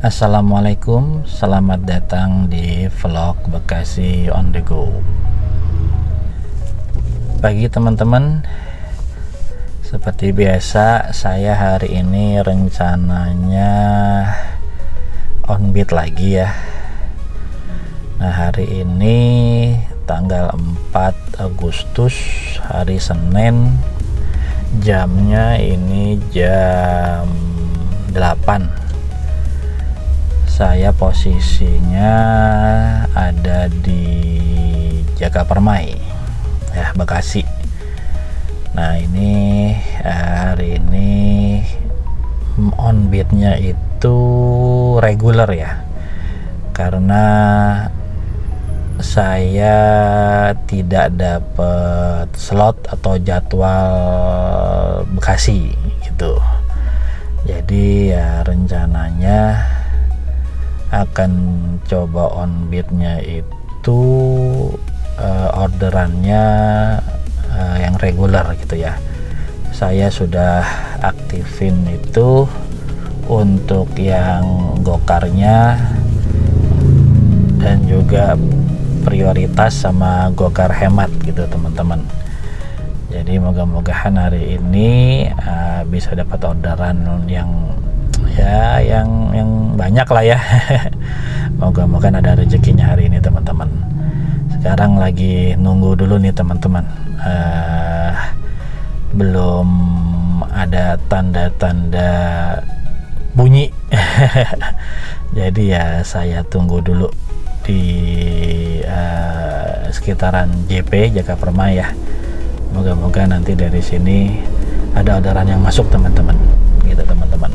Assalamualaikum, selamat datang di vlog Bekasi on the go. Pagi teman-teman, seperti biasa saya hari ini rencananya on beat lagi ya. Nah, hari ini tanggal 4 Agustus, hari Senin, jamnya ini jam 8. Saya posisinya ada di Jagapermai ya, Bekasi. Nah, ini hari ini on beatnya itu reguler ya, karena saya tidak dapat slot atau jadwal Bekasi gitu. Jadi ya rencananya akan coba on beatnya itu orderannya yang reguler gitu ya. Saya sudah aktifin itu untuk yang gokarnya dan juga prioritas sama gokar hemat gitu teman-teman. Jadi moga-mogahan hari ini bisa dapat orderan yang banyak lah ya. Moga-moga ada rezekinya hari ini teman-teman. Sekarang lagi nunggu dulu nih teman-teman, belum ada tanda-tanda bunyi. Jadi ya saya tunggu dulu di sekitaran JP Jagapermai ya. Moga-moga nanti dari sini ada orderan yang masuk teman-teman gitu teman-teman.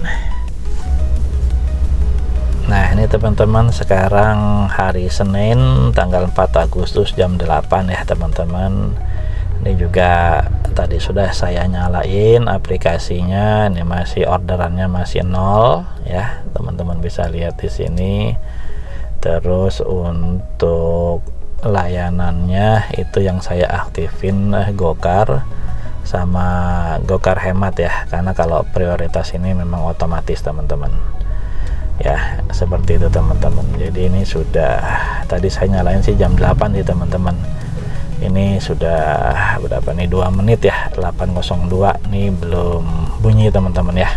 Nah, ini teman-teman, sekarang hari Senin tanggal 4 Agustus jam 8 ya teman-teman. Ini juga tadi sudah saya nyalain aplikasinya. Ini masih orderannya masih 0 ya. Teman-teman bisa lihat di sini. Terus untuk layanannya itu yang saya aktifin gokar sama gokar hemat ya. Karena kalau prioritas ini memang otomatis teman-teman. Ya, seperti itu teman-teman. Jadi ini sudah tadi saya nyalain sih jam 8 sih teman-teman. Ini sudah berapa nih, 2 menit ya, 8.02 nih belum bunyi teman-teman ya.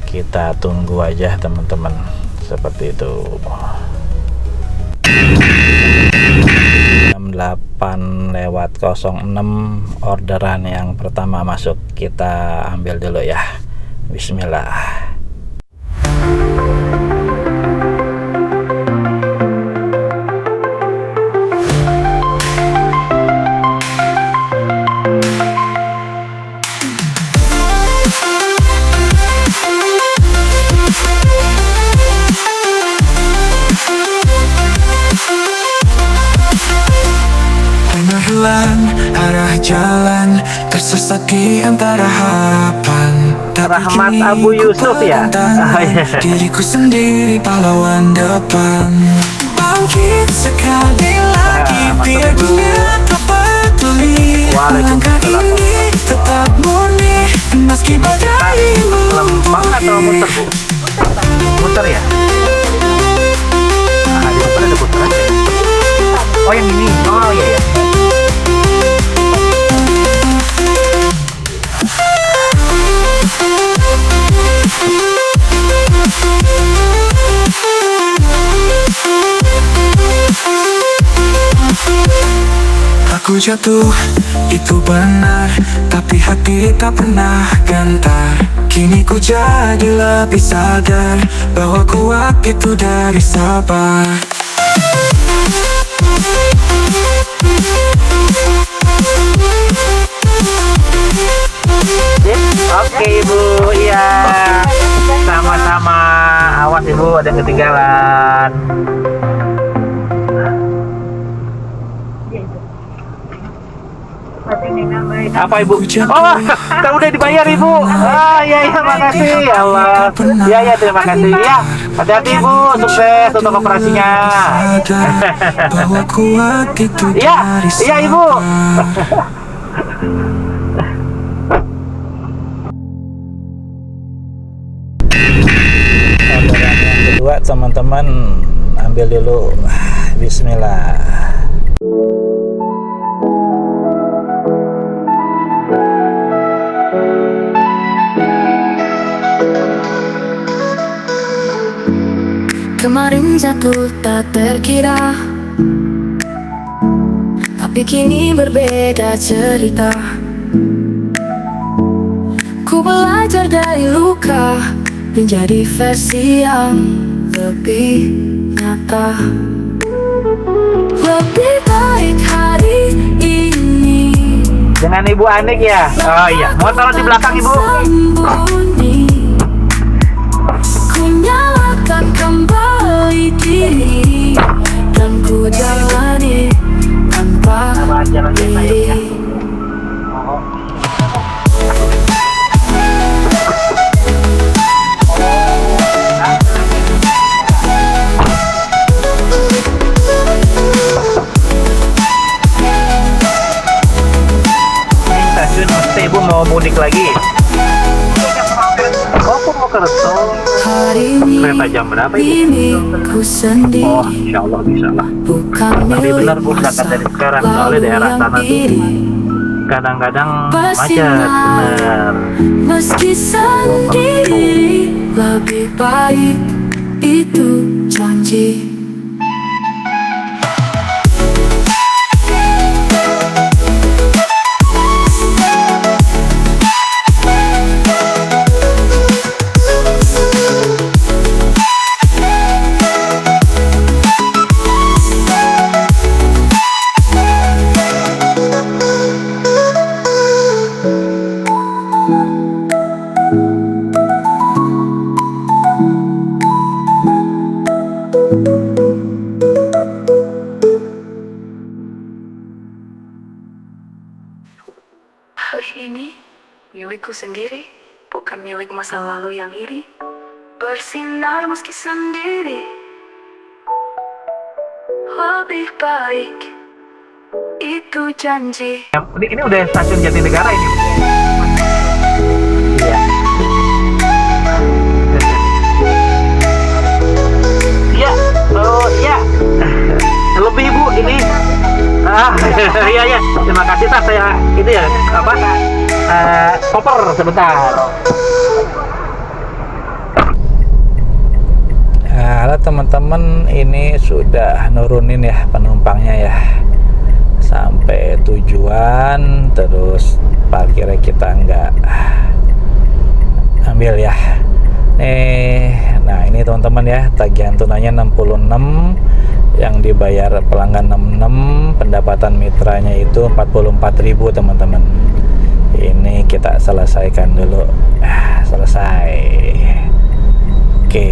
Kita tunggu aja teman-teman, seperti itu. Jam 8:06 orderan yang pertama masuk, kita ambil dulu ya. Bismillah. Arah jalan tersesat di antara harapan. Rahmat Abu Yusuf ya. Diriku sendiri pahlawan depan. Bangkit sekali lagi biar dunia tak peduli. Langkah ini tetap murni meski badai lempeng atau muter bu? Muter ya? Nah, di depan ada putaran ya? Oh yang ini? Oh iya ya. Aku jatuh, itu benar, tapi hati tak pernah gentar. Kini ku jadi lebih sadar bahwa kuat itu dari sabar. Oke ibu, iya. Sama-sama. Awas ibu, ada yang ketinggalan. Apa Ibu? Oh, kan udah dibayar Ibu. Ah, iya makasih. Ya Allah. Iya terima kasih ya. Hati-hati Ibu, sukses untuk operasinya. Bahwa kuat itu Iya Ibu. Orderan yang kedua teman-teman, ambil dulu. Bismillah. Kemarin jatuh tak terkira, tapi kini berbeda cerita. Ku belajar dari luka menjadi versi yang lebih nyata. Lebih baik hari ini. Dengan Ibu Anik ya? Oh iya, mau taruh di belakang Ibu. Ku nyalakan kembali diri dan ku jalani tanpa diri. Ibu mau mudik lagi? Oh, Purwokerto. Hari Kereta jam berapa ini Ibu? ku sendiri. Oh, insya Allah bisa lah. Bukan Tapi benar Bu, milik berangkat dari masa sekarang soalnya daerah lalu sana yang tuh iri. kadang-kadang macet, bener. Meski sendiri lebih baik, itu janji. Hari ini milikku sendiri, bukan milik masa lalu yang iri. Bersinar meski sendiri, lebih baik, itu janji. Ini udah stasiun Jatinegara ini. Iya. Iya. Oh iya. Lebih Bu ini. Iya. Terima kasih Pak, saya itu ya apa? Koper sebentar. Halo teman-teman, ini sudah nurunin ya penumpangnya ya sampai tujuan, terus parkirnya kita nggak ambil ya. Nah ini teman-teman ya, tagihan tunainya 66, yang dibayar pelanggan 66, pendapatan mitranya itu 44.000 teman-teman. Ini kita selesaikan dulu. Selesai. Oke,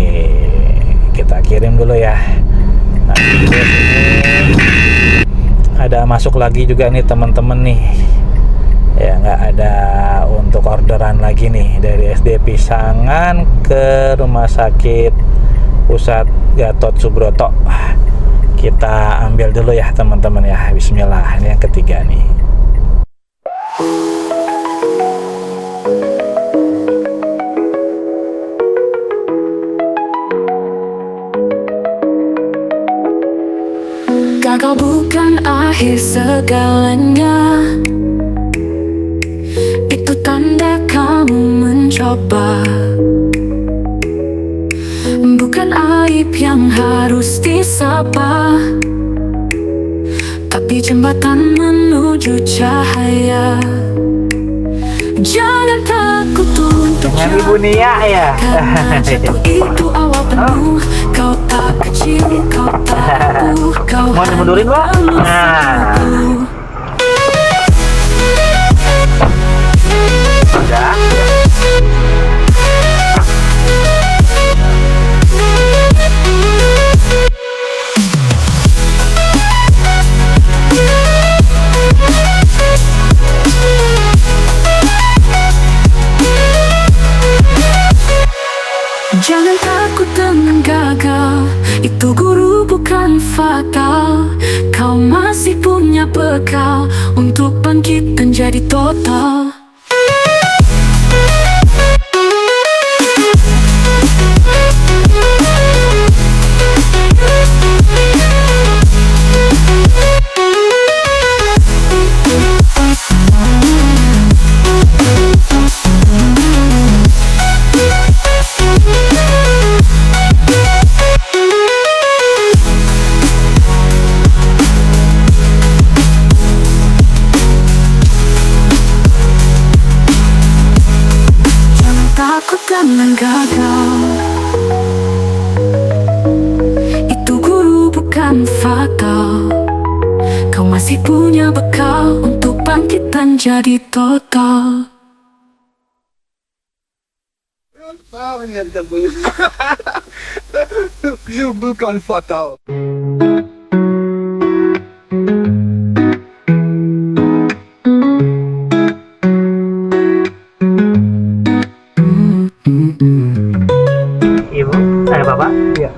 kita kirim dulu ya. Nah, terus ini ada masuk lagi juga nih teman-teman nih. Ya nggak ada untuk orderan lagi nih dari SD Pisangan ke Rumah Sakit Pusat Gatot Subroto. Kita ambil dulu ya teman-teman ya. Bismillah, ini yang ketiga nih. Gagal bukan akhir segalanya, itu tanda kamu mencoba. Bukan aib yang harus disapa, tapi jembatan menuju cahaya. Jangan takut untuk Dengan Ibu Nia ya. karena jatuh itu awal penuh. Kau tak kecil, kau tahu, kau Mau dimundurin Pak? Nah, udah. masih punya bekal untuk bangkit dan jadi total. Jangan gagal, itu guru bukan fatal. Kau masih punya bekal untuk bangkit dan jadi total. Itu bukan fatal. Ibu, Bapak? Iya.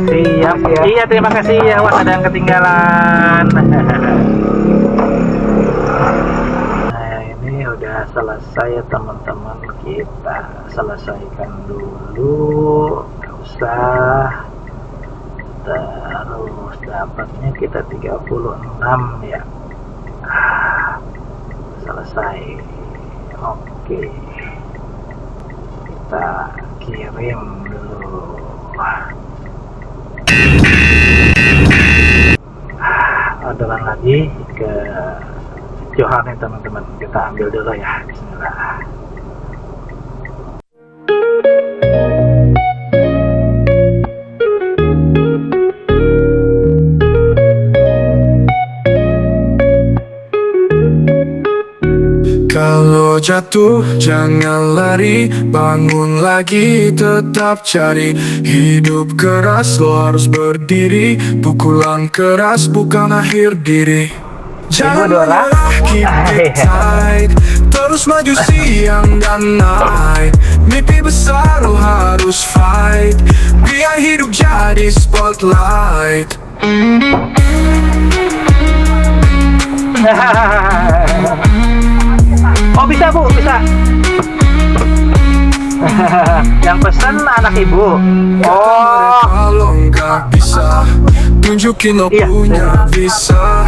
Siap. Iya, terima kasih ya. Awas ada yang ketinggalan. Nah, ini udah selesai ya teman-teman. Kita selesaikan dulu. Gak usah. Terus dapatnya kita 36 ya. Selesai. Oke, kita kirim dulu. Orderan lagi ke Johan nih teman-teman. Kita ambil dulu ya. Bismillah. Kalau jatuh jangan lari, bangun lagi tetap cari. Hidup keras lo harus berdiri, pukulan keras bukan akhir diri. Jangan menyerah, keep it tight, terus maju siang dan night. Mimpi besar lo harus fight, biar hidup jadi spotlight. Oh bisa Bu, bisa. Yang pesan anak ibu. Oh. Kalau nggak bisa, tunjukin lo punya visa.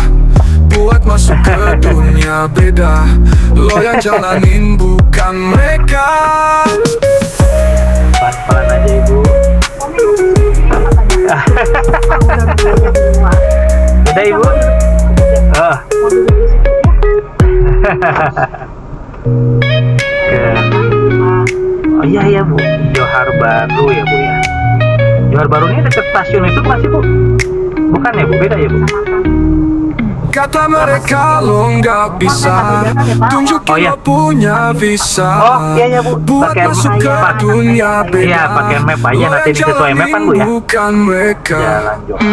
Buat masuk ke dunia beda, lo yang jalanin bukan mereka. Pelan-pelan aja ibu. Udah ibu. Oh. Oh iya Bu, Johar Baru ya Bu ya. Johar Baru ini dekat stasiun itu masih Bu? Bukan ya Bu, beda ya Bu? Kata mereka lo nggak bisa, tunjukin lo punya visa. Oh iya Bu, buat pakai masuk ke dunia beda. Iya pakai map aja, nanti ini sesuai map kan Bu ya. Bukan mereka. Jalan Johar.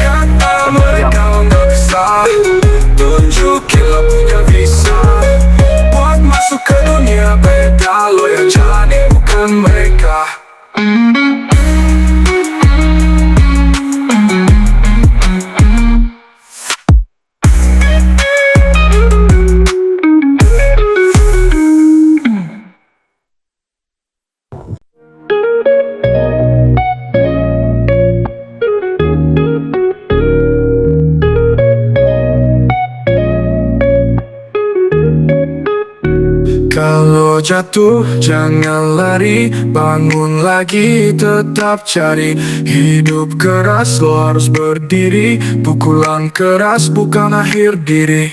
Kata mereka nggak bisa, tunjukin lo punya visa. Buat masuk ke dunia beda, lo yang jalani bukan mereka. Kalau jatuh jangan lari, bangun lagi tetap cari. Hidup keras lo harus berdiri, pukulan keras bukan akhir diri.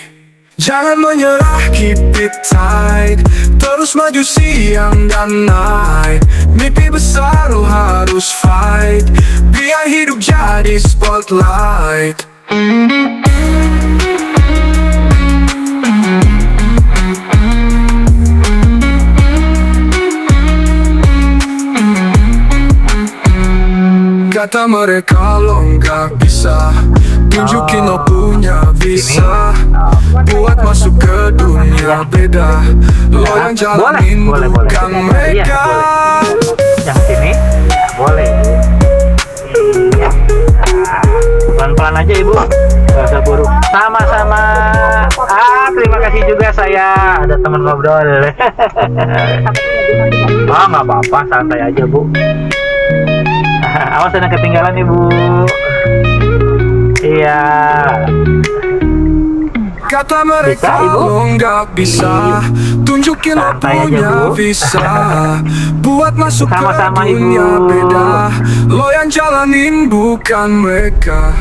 Jangan menyerah, keep it tight, terus maju siang dan night. Mimpi besar lo harus fight, biar hidup jadi spotlight. Kata mereka lo nggak bisa, Tunjukin lo punya visa buat masuk ke dunia beda. Lo yang jalanin bukan mereka. Yang sini boleh. Iya. Pelan-pelan aja ibu, nggak usah buru. Sama-sama. Terima kasih juga saya ada teman ngobrol. Nggak apa-apa, santai aja bu. Awas ada ketinggalan ibu. Iya. Kata mereka lo nggak bisa, tunjukin lo punya visa buat masuk ke dunia beda. Lo yang jalanin bukan mereka.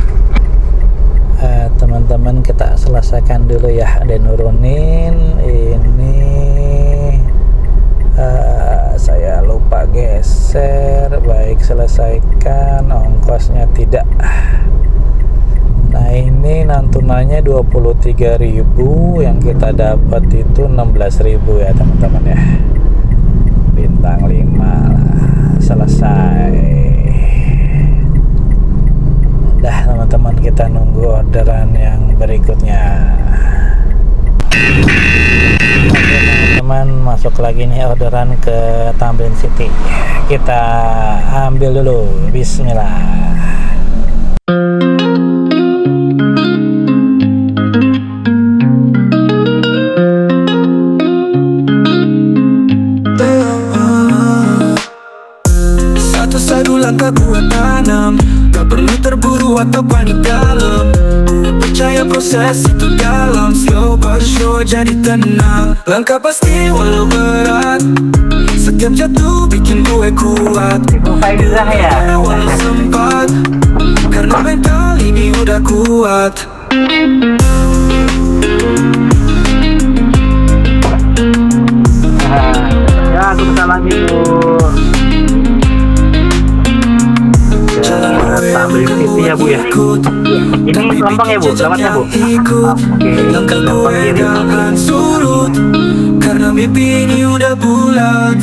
Teman-teman kita selesaikan dulu ya, ada nurunin ini. Saya lupa geser, baik selesaikan, ongkosnya tidak. Nah ini nantunannya 23.000, yang kita dapat itu 16.000 ya teman-teman ya. Bintang 5 selesai. Dah teman-teman, kita nunggu orderan yang berikutnya. Oke teman-teman, masuk lagi nih orderan ke Tamrin City. Kita ambil dulu, bismillah. Satu-satu langkah gua tanam, gak perlu terburu atau panik dalam. Percaya proses itu dalam, slow but sure jadi tenang. Langkah pasti walau berat, setiap jatuh bikin gue kuat. Walau sempat, karena mental ini udah kuat. Ya aku salam ibu. Tamrin City ya bu ya. Ini lempeng ya bu, lewatnya bu. Langkah gue jangan surut, karena mimpi ini udah bulat.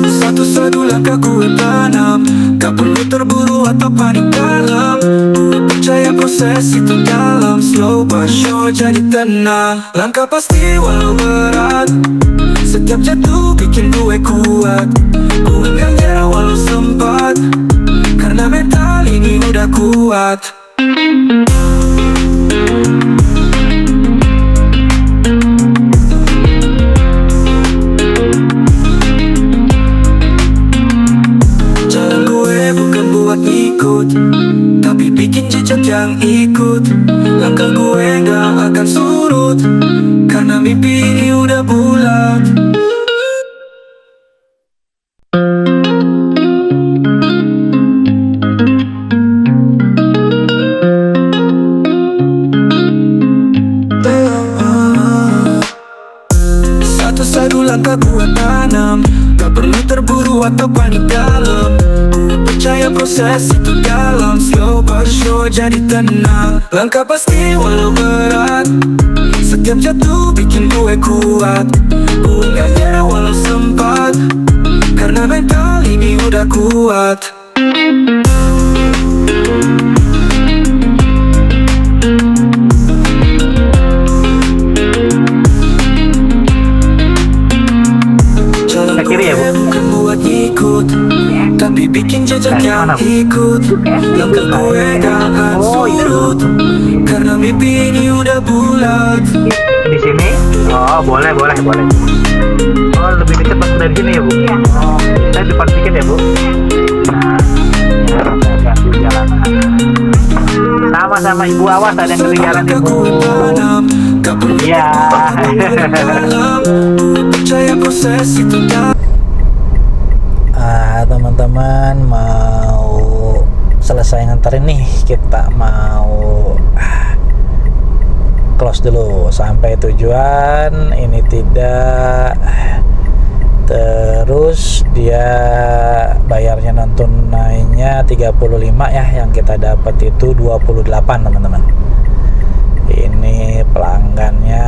Satu-satu langkah gue tanam, gak perlu terburu atau panik dalam. Percaya proses itu dalam, slow but sure jadi tenang. Langkah pasti walau berat, setiap jatuh bikin gue kuat. Gue gak nyerah walau sempat, karena mental ini udah kuat. Jalan gue bukan buat ngikut, tapi bikin jejak yang ikut. Langkah gue gak akan surut, karena mimpi ini udah bulat. Satu-satu langkah gue tanam, gak perlu terburu atau panik dalam. Percaya proses itu dalam, slow but sure jadi tenang. Langkah pasti walau berat, setiap jatuh bikin gue kuat. Gue gak nyerah walau sempat, karena mental ini udah kuat. Jalan kiri ya, Bu? bukan buat ngikut, tapi bikin jejak yang ikut. Langkah gue gak akan surut, karena mimpi ini udah bulat. Di sini? Oh boleh. Oh lebih dekat masuk dari sini ya bu? Oh, saya depan sedikit ya bu. Nah, saya ganti jalan. Sama-sama ibu, awas ada yang ketinggalan ibu. Iya. Percaya proses itu teman-teman mau selesai nganterin nih, kita mau close dulu sampai tujuan. Ini tidak, terus dia bayarnya non tunainya 35 ya, yang kita dapat itu 28 teman-teman. Ini pelanggannya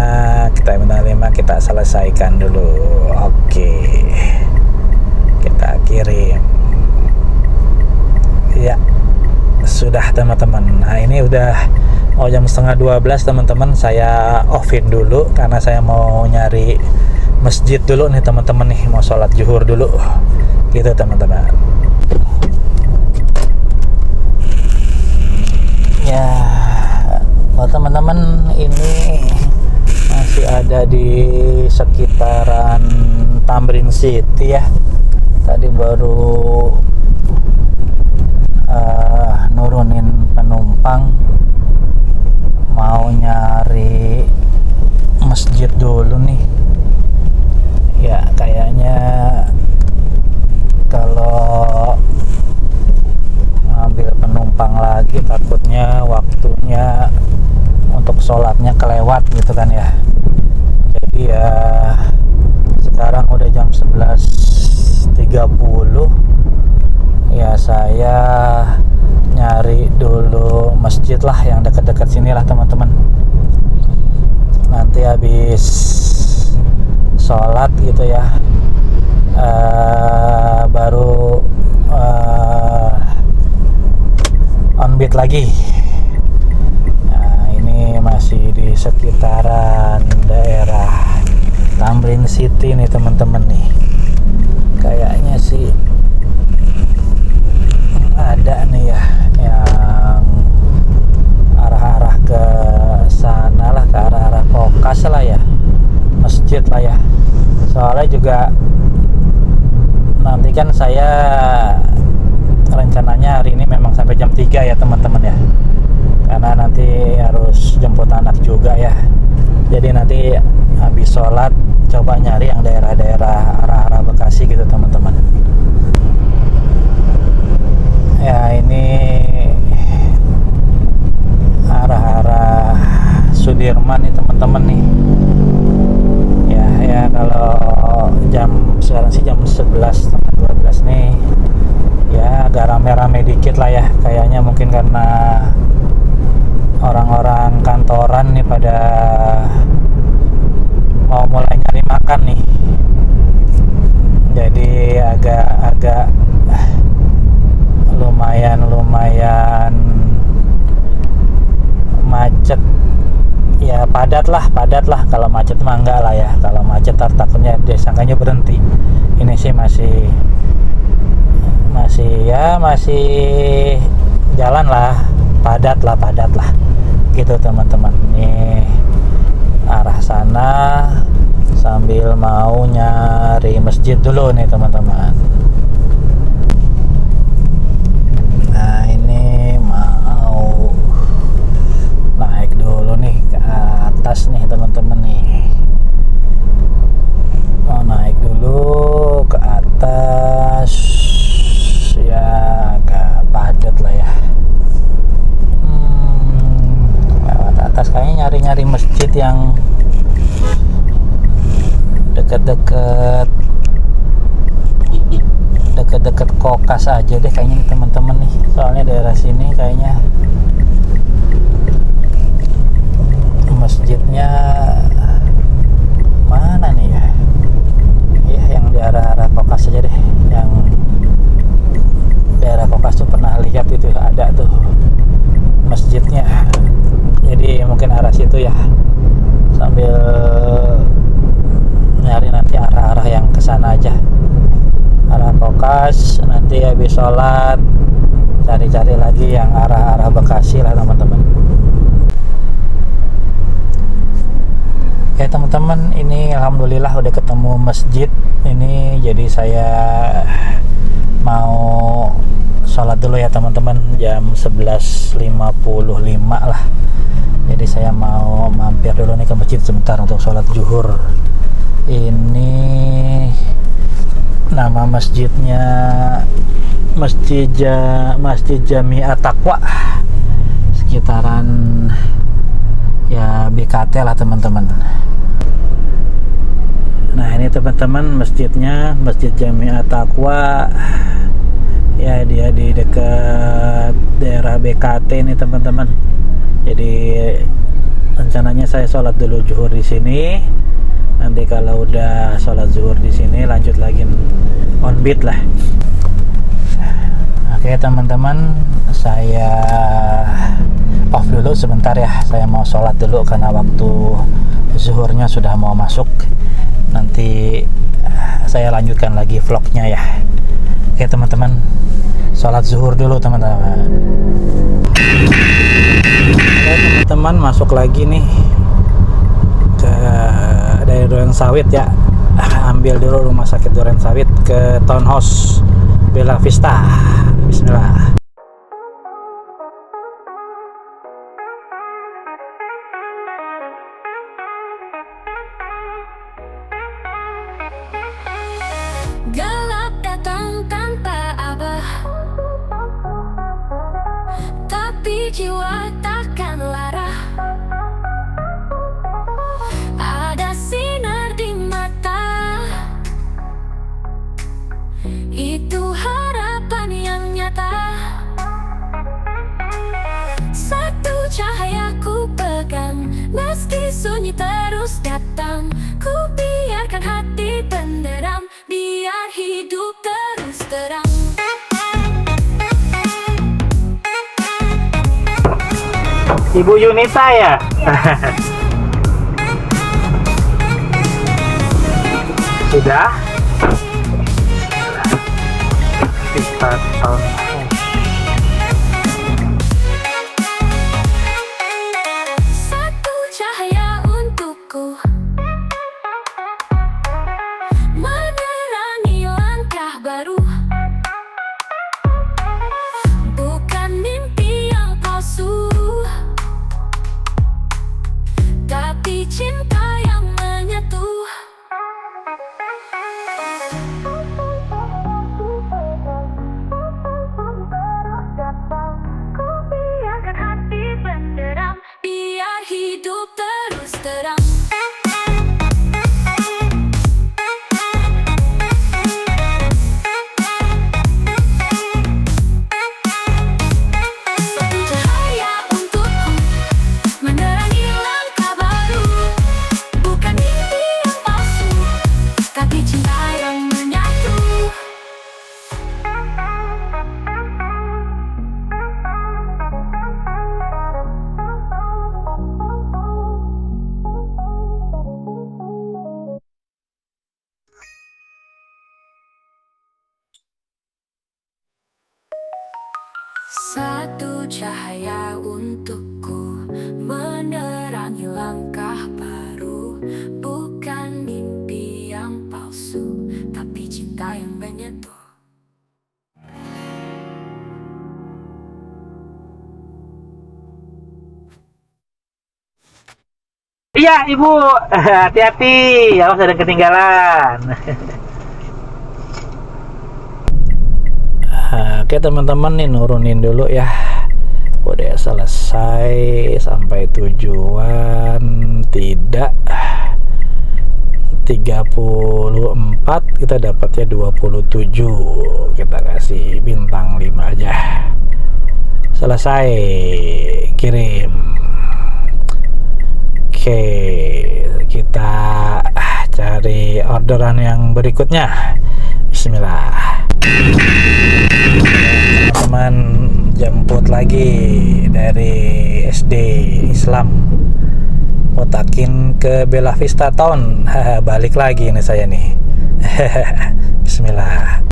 kita minta 5, kita selesaikan dulu. Oke, kita kirim ya. Sudah teman-teman. Nah ini udah mau jam setengah 12 teman-teman. Saya offin dulu karena saya mau nyari masjid dulu nih teman-teman nih. Mau sholat zuhur dulu gitu teman-teman. Ya buat teman-teman, ini masih ada di sekitaran Tamrin City ya. Tadi baru nurunin penumpang, mau nyari masjid dulu nih ya. Kayaknya kalau ngambil penumpang lagi takutnya waktunya untuk sholatnya kelewat gitu kan ya. Jadi ya sekarang udah jam 11.30 ya, saya nyari dulu masjid lah yang dekat-dekat sini lah teman-teman. Nanti habis sholat gitu ya, baru on beat lagi. Nah ini masih di sekitaran daerah Tamrin City nih teman-teman nih. Kayaknya sih ada nih ya yang arah-arah ke sana lah, ke arah-arah Kokas lah ya, masjid lah ya. Soalnya juga nanti kan saya rencananya hari ini memang sampai jam 3 ya teman-teman ya, karena nanti harus jemput anak juga ya. Jadi nanti habis sholat coba nyari yang daerah-daerah arah-arah Bekasi gitu teman-teman. Ya ini arah-arah Sudirman nih teman-teman nih. Ya kalau jam sekarang sih jam 11 12 nih. Ya agak rame-rame dikit lah ya. Kayaknya mungkin karena orang-orang kantoran nih pada mau mulai nyari makan nih. Jadi agak lumayan macet ya, padat lah. Kalau macet mah enggak lah ya. Kalau macet takutnya disangkanya berhenti. Ini sih masih jalan lah, padat lah gitu teman-teman. Nih arah sana sambil mau nyari masjid dulu nih teman-teman. Nah ini mau naik dulu nih ke atas nih teman-teman nih. Mau naik dulu ke atas ya, agak padat lah ya. Lewat atas kayaknya nyari masjid yang deket-deket Kokas aja deh kayaknya nih teman-teman nih. Soalnya daerah sini kayaknya masjidnya mana nih ya? Ya yang di arah Kokas aja deh. Yang daerah Kokas tuh pernah lihat itu ada tuh masjidnya. Jadi mungkin arah situ ya. Sambil nyari nanti arah-arah yang kesana aja, arah Kokas. Nanti habis sholat cari-cari lagi yang arah-arah Bekasi lah teman-teman. Ya teman-teman, ini alhamdulillah udah ketemu masjid ini. Jadi saya mau sholat dulu ya teman-teman, jam 11.55 lah. Jadi saya mau mampir dulu nih ke masjid sebentar untuk sholat zuhur. Ini nama masjidnya Masjid Jami'at Taqwa, sekitaran ya BKT lah teman-teman. Nah ini teman-teman masjidnya, Masjid Jami'at Taqwa ya, dia di dekat daerah BKT ini teman-teman. Jadi Rencananya saya sholat dulu zuhur di sini. Nanti kalau udah sholat zuhur di sini lanjut lagi on beat lah. Oke teman-teman, saya off dulu sebentar ya. Saya mau sholat dulu karena waktu zuhurnya sudah mau masuk. Nanti saya lanjutkan lagi vlognya ya. Oke teman-teman, sholat zuhur dulu teman-teman. Oke teman-teman, masuk lagi nih ke dari Duren Sawit ya. Ambil dulu rumah sakit Duren Sawit ke Townhouse Bella Vista. Bismillah. Gelap datang tanpa abah, tapi jiwa takkan lara. Ada sinar di mata, itu harapan yang nyata. Satu cahaya ku pegang, meski sunyi terus datang. Ku biarkan hati penderam, biar hidup terus terang. Ibu Yunita ya? Sudah? Kita tahun. Satu cahaya untukku, menerangi langkah baru. Bukan mimpi yang palsu, tapi cinta yang menyatu. Ku biarkan hati penderam, biar hidup terus terang. Satu cahaya untukku, menerangi langkah baru. Bukan mimpi yang palsu, tapi cinta yang menyatu. Satu cahaya untukku, menerangi langkah baru. Bukan mimpi yang palsu, tapi cinta yang menyentuh. Iya ibu, hati-hati, awas ada ketinggalan. Oke teman-teman, nih nurunin dulu ya. Udah selesai sampai tujuan. Tidak 34, kita dapatnya 27. Kita kasih bintang 5 aja. Selesai, kirim. Oke, kita cari orderan yang berikutnya. Bismillah. Teman-teman, jemput lagi dari SD Islam, mutakin ke Bella Vista Town. Balik lagi nih saya nih. Bismillah.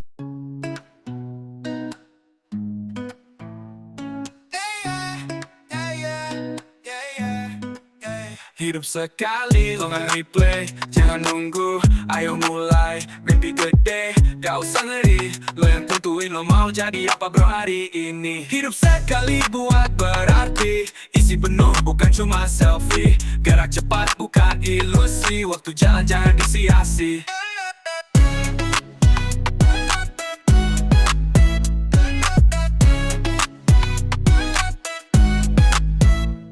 Hidup sekali, lo nggak replay. Jangan nunggu, ayo mulai. Mimpi gede, gak usah ngeri. Lo yang tentuin lo mau jadi apa bro hari ini. Hidup sekali buat berarti. Isi penuh bukan cuma selfie. Gerak cepat bukan ilusi. Waktu jalan jangan disia-sia.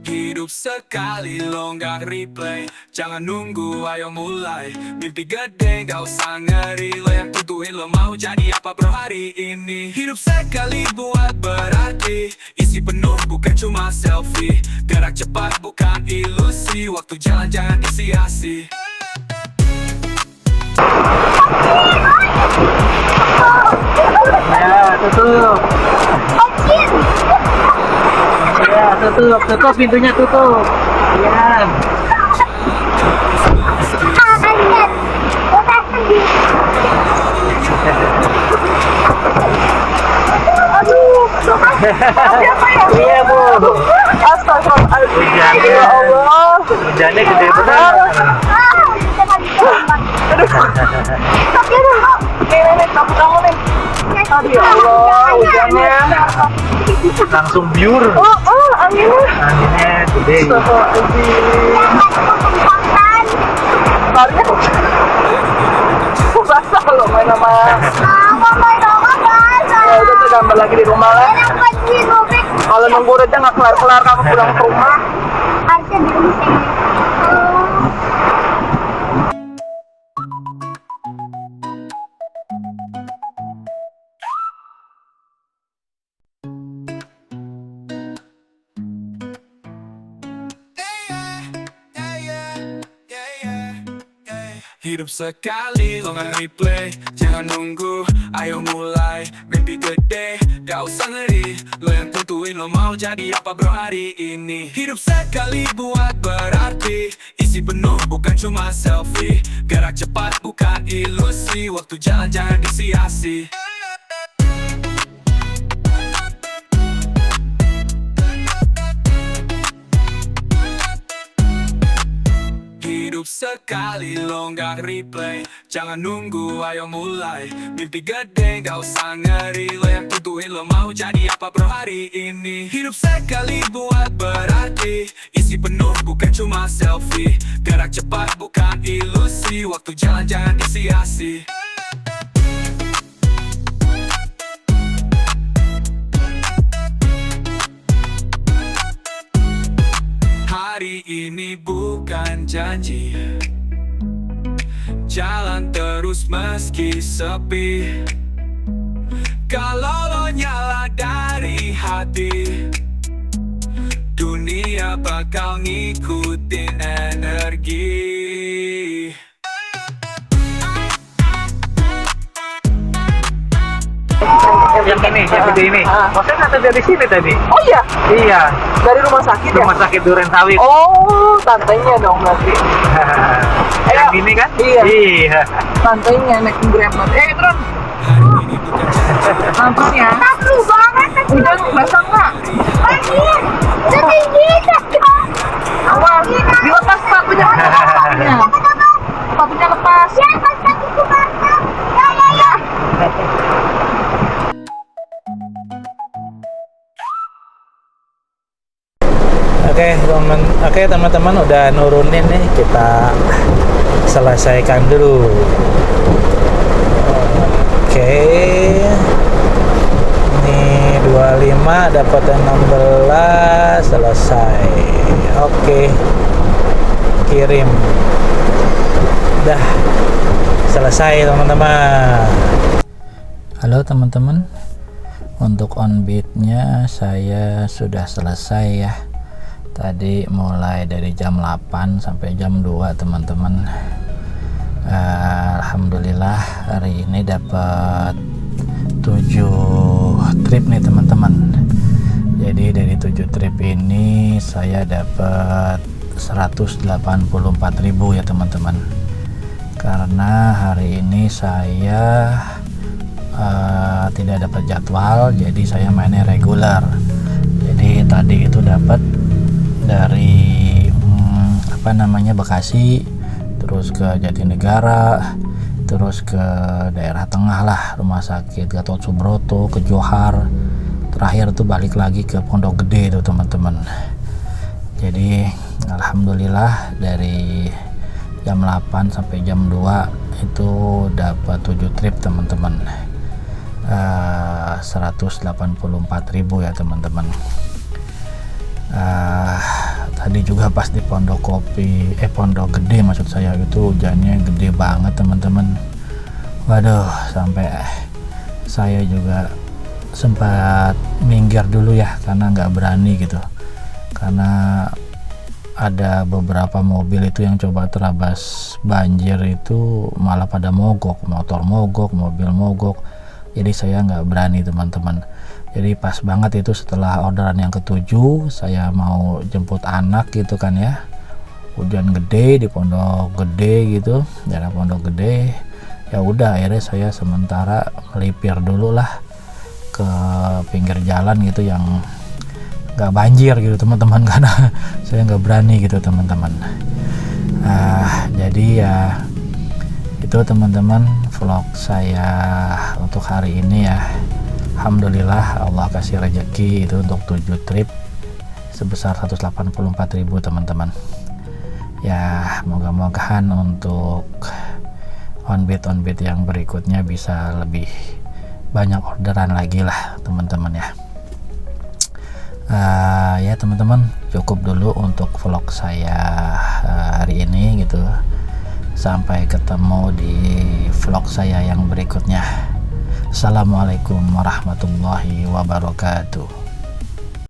Hidup Hidup sekali lo nggak replay, jangan nunggu ayo mulai. Mimpi gede gak usah ngeri, lo yang tentuin lo mau jadi apa bro hari ini. Hidup sekali buat berarti, isi penuh bukan cuma selfie. Gerak cepat bukan ilusi, waktu jalan jangan disia-sia. Ya, tutup. Ya, tutup pintunya tutup. Ya. Iya bu. Astagfirullahaladzim. Ya Allah. Hujannya gede benar. Nenek kamu nih. Ya Allah, hujannya langsung biur. Anginnya gede. Barunya basah loh main sama. Ya udah tuh gambar lagi di rumah lah. Kalau nunggu reda nggak kelar-kelar kamu pulang ke rumah. Harusnya di rumah sih. Hidup sekali lo nggak replay, jangan nunggu ayo mulai. Mimpi gede gak usah ngeri, lo yang tentuin lo mau jadi apa bro hari ini. Hidup sekali buat berarti, isi penuh bukan cuma selfie. Gerak cepat bukan ilusi, waktu jalan jangan disia-sia. Hidup sekali lo nggak replay, jangan nunggu ayo mulai. Mimpi gede gak usah ngeri, lo yang tentuin lo mau jadi apa bro hari ini. Hidup sekali buat berarti, isi penuh bukan cuma selfie. Gerak cepat bukan ilusi, waktu jalan jangan disia-sia. Hari ini bukan janji, jalan terus meski sepi. Kalau lo nyala dari hati, dunia bakal ngikutin energi. Yang ini, yang gede ini. Maksudnya kata dari sini tadi. Oh iya, Iya, dari rumah sakit ya? rumah sakit Duren Sawit. Oh, tantenya dong berarti. Yang ini kan? Iya. Iya. Tantenya naik Grab. Tron. Nonton ya. Seru banget. Hujan basah nggak? Banjir. Setinggi itu. Awas, dilepas sepatunya. Sepatunya lepas. Ya, pas kakiku basah. Ya. Oke teman-teman udah nurunin nih, kita selesaikan dulu. Oke, ini 25 dapat 16, selesai. Oke, kirim. Dah selesai teman-teman. Halo teman-teman, untuk on beat-nya saya sudah selesai ya. Tadi mulai dari jam 8 sampai jam 2 teman-teman. Alhamdulillah hari ini dapat 7 trip nih teman-teman. Jadi dari 7 trip ini saya dapat 184.000 ya teman-teman. Karena hari ini saya tidak dapat jadwal, jadi saya mainnya regular. Jadi tadi itu dapat dari Bekasi, terus ke Jatinegara, terus ke daerah tengah lah, rumah sakit Gatot Subroto, ke Johar, terakhir tuh balik lagi ke Pondok Gede tuh teman-teman. Jadi alhamdulillah dari jam 8 sampai jam 2 itu dapat 7 trip teman-teman. 184.000 ya teman-teman. Tadi juga pas di Pondok Gede maksud saya, itu hujannya gede banget teman-teman. Waduh, sampai saya juga sempat minggir dulu ya, karena nggak berani gitu, karena ada beberapa mobil itu yang coba terabas banjir itu malah pada mogok, motor mogok, mobil mogok. Jadi saya nggak berani teman-teman. Jadi pas banget itu setelah orderan yang ke-7, saya mau jemput anak gitu kan ya, hujan gede di Pondok Gede gitu, daerah Pondok Gede. Ya udah, akhirnya saya sementara melipir dulu lah ke pinggir jalan gitu yang nggak banjir gitu teman-teman, karena saya nggak berani gitu teman-teman. Jadi ya itu teman-teman vlog saya untuk hari ini ya. Alhamdulillah Allah kasih rezeki itu untuk 7 trip sebesar 184.000 teman-teman. Ya moga-mogahan untuk onbit yang berikutnya bisa lebih banyak orderan lagi lah teman-teman ya. Ya teman-teman, cukup dulu untuk vlog saya hari ini gitu. Sampai ketemu di vlog saya yang berikutnya. Assalamualaikum warahmatullahi wabarakatuh.